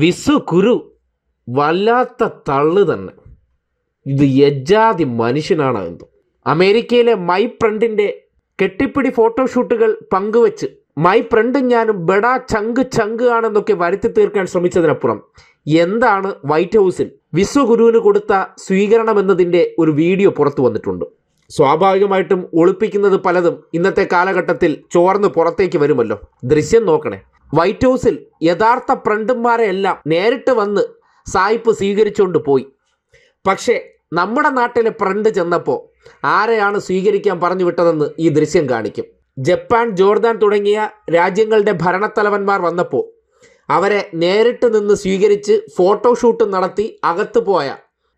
വിസു കുരു വല്ലാത്ത തള്ളു തന്നെ. ഇത് യജാതി മനുഷ്യനാണ് എന്തോ. അമേരിക്കയിലെ മൈ ഫ്രണ്ടിൻ്റെ കെട്ടിപ്പിടി ഫോട്ടോഷൂട്ടുകൾ പങ്കുവച്ച് മൈ ഫ്രണ്ടും ഞാനും ബെടാ ചങ്ക് ആണെന്നൊക്കെ വരുത്തി തീർക്കാൻ ശ്രമിച്ചതിനപ്പുറം എന്താണ് വൈറ്റ് ഹൗസിൽ വിശ്വഗുരുവിന് കൊടുത്ത സ്വീകരണം എന്നതിൻ്റെ ഒരു വീഡിയോ പുറത്തു വന്നിട്ടുണ്ട്. സ്വാഭാവികമായിട്ടും ഒളിപ്പിക്കുന്നത് പലതും ഇന്നത്തെ കാലഘട്ടത്തിൽ ചോർന്ന് പുറത്തേക്ക് വരുമല്ലോ. ദൃശ്യം നോക്കണേ. വൈറ്റ് ഹൗസിൽ യഥാർത്ഥ ഫ്രണ്ടുമാരെ എല്ലാം നേരിട്ട് വന്ന് സായിപ്പ് സ്വീകരിച്ചുകൊണ്ട് പോയി. പക്ഷേ നമ്മുടെ നാട്ടിലെ ഫ്രണ്ട് ചെന്നപ്പോൾ ആരെയാണ് സ്വീകരിക്കാൻ പറഞ്ഞു വിട്ടതെന്ന് ഈ ദൃശ്യം കാണിക്കും. ജപ്പാൻ, ജോർദാൻ തുടങ്ങിയ രാജ്യങ്ങളുടെ ഭരണത്തലവന്മാർ വന്നപ്പോൾ അവരെ നേരിട്ട് നിന്ന് സ്വീകരിച്ച് ഫോട്ടോഷൂട്ട് നടത്തി അകത്ത് പോയ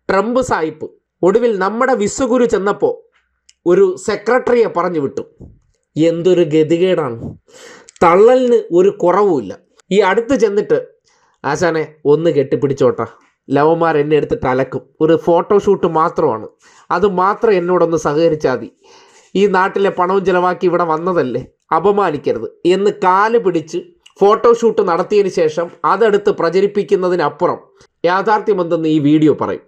ട്രംപ് സായിപ്പ് ഒടുവിൽ നമ്മുടെ വിശ്വഗുരു ചെന്നപ്പോൾ ഒരു സെക്രട്ടറിയെ പറഞ്ഞു വിട്ടു. എന്തൊരു ഗതികേടാണ്. തള്ളലിന് ഒരു കുറവുമില്ല. ഈ അടുത്ത് ചെന്നിട്ട് ആശാനെ ഒന്ന് കെട്ടിപ്പിടിച്ചോട്ടാ, ലവന്മാർ എന്നെ എടുത്തിട്ട് അലക്കും, ഒരു ഫോട്ടോഷൂട്ട് മാത്രമാണ്, അത് മാത്രം എന്നോടൊന്ന് സഹകരിച്ചാൽ മതി, ഈ നാട്ടിലെ പണവും ചിലവാക്കി ഇവിടെ വന്നതല്ലേ, അപമാനിക്കരുത് എന്ന് കാല് പിടിച്ച് ഫോട്ടോഷൂട്ട് നടത്തിയതിന് ശേഷം അതെടുത്ത് പ്രചരിപ്പിക്കുന്നതിനപ്പുറം യാഥാർത്ഥ്യമെന്തെന്ന് ഈ വീഡിയോ പറയും.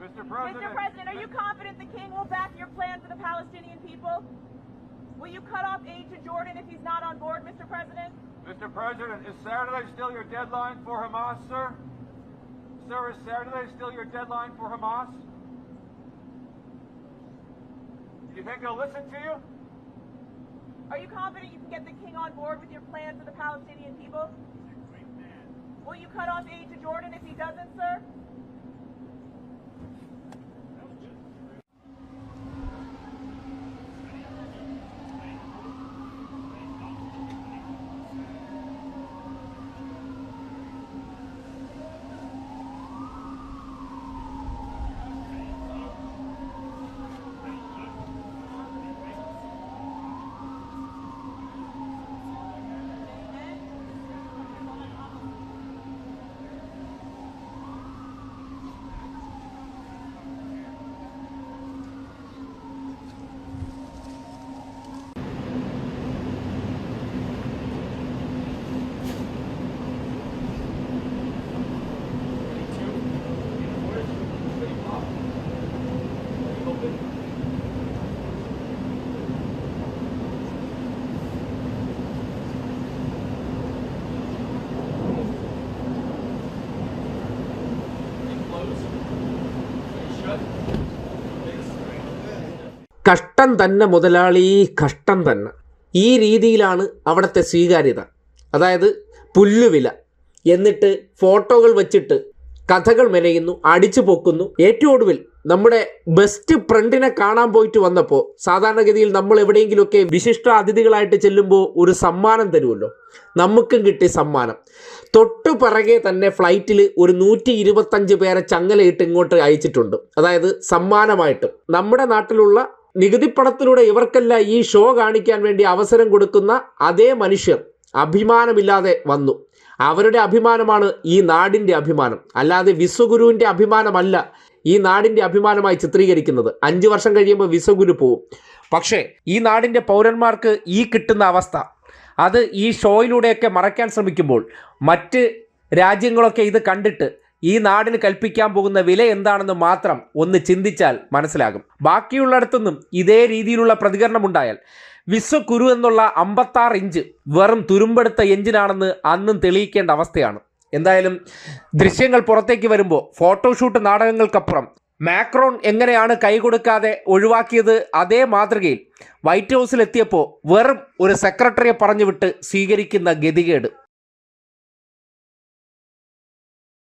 Mr. President, are you confident the king will back your plan for the Palestinian people? Will you cut off aid to Jordan if he's not on board, Mr. President? Mr. President, is Saturday still your deadline for Hamas, sir? Sir, is Saturday still your deadline for Hamas? Do you think they'll listen to you? Are you confident you can get the king on board with your plan for the Palestinian people? Will you cut off aid to Jordan if he doesn't, sir? കഷ്ടം തന്നെ മുതലാളി, കഷ്ടം തന്നെ. ഈ രീതിയിലാണ് അവിടുത്തെ സ്വീകാര്യത. അതായത് പുല്ലുവില, എന്നിട്ട് ഫോട്ടോകൾ വച്ചിട്ട് കഥകൾ മെനയുന്നു, അടിച്ചു പൊക്കുന്നു. ഏറ്റവും ഒടുവിൽ നമ്മുടെ ബെസ്റ്റ് ഫ്രണ്ടിനെ കാണാൻ പോയിട്ട് വന്നപ്പോൾ സാധാരണഗതിയിൽ നമ്മൾ എവിടെയെങ്കിലുമൊക്കെ വിശിഷ്ട അതിഥികളായിട്ട് ചെല്ലുമ്പോൾ ഒരു സമ്മാനം തരുമല്ലോ. നമുക്കും കിട്ടിയ സമ്മാനം തൊട്ടു പിറകെ തന്നെ ഫ്ലൈറ്റിൽ ഒരു 125 പേരെ ചങ്ങലയിട്ട് ഇങ്ങോട്ട് അയച്ചിട്ടുണ്ട്. അതായത് സമ്മാനമായിട്ട്. നമ്മുടെ നാട്ടിലുള്ള നികുതിപ്പണത്തിലൂടെ ഇവർക്കെല്ലാം ഈ ഷോ കാണിക്കാൻ വേണ്ടി അവസരം കൊടുക്കുന്ന അതേ മനുഷ്യർ അഭിമാനമില്ലാതെ വന്നു. അവരുടെ അഭിമാനമാണ് ഈ നാടിൻ്റെ അഭിമാനം, അല്ലാതെ വിശ്വഗുരുവിൻ്റെ അഭിമാനമല്ല ഈ നാടിൻ്റെ അഭിമാനമായി ചിത്രീകരിക്കുന്നത്. 5 വർഷം കഴിയുമ്പോൾ വിശ്വഗുരു പോവും. പക്ഷേ ഈ നാടിൻ്റെ പൗരന്മാർക്ക് ഈ കിട്ടുന്ന അവസ്ഥ അത് ഈ ഷോയിലൂടെയൊക്കെ മറയ്ക്കാൻ ശ്രമിക്കുമ്പോൾ മറ്റ് രാജ്യങ്ങളൊക്കെ ഇത് കണ്ടിട്ട് ഈ നാടിന് കൽപ്പിക്കാൻ പോകുന്ന വില എന്താണെന്ന് മാത്രം ഒന്ന് ചിന്തിച്ചാൽ മനസ്സിലാകും. ബാക്കിയുള്ളിടത്തൊന്നും ഇതേ രീതിയിലുള്ള പ്രതികരണമുണ്ടായാൽ വിശ്വക്കുരു എന്നുള്ള 56 ഇഞ്ച് വെറും തുരുമ്പെടുത്ത എഞ്ചിനാണെന്ന് അന്നും തെളിയിക്കേണ്ട അവസ്ഥയാണ്. എന്തായാലും ദൃശ്യങ്ങൾ പുറത്തേക്ക് വരുമ്പോൾ ഫോട്ടോഷൂട്ട് നാടകങ്ങൾക്കപ്പുറം മാക്രോൺ എങ്ങനെയാണ് കൈകൊടുക്കാതെ ഒഴിവാക്കിയത് അതേ മാതൃകയിൽ വൈറ്റ് ഹൗസിലെത്തിയപ്പോൾ വെറും ഒരു സെക്രട്ടറിയെ പറഞ്ഞുവിട്ട് സ്വീകരിക്കുന്ന ഗതികേട്.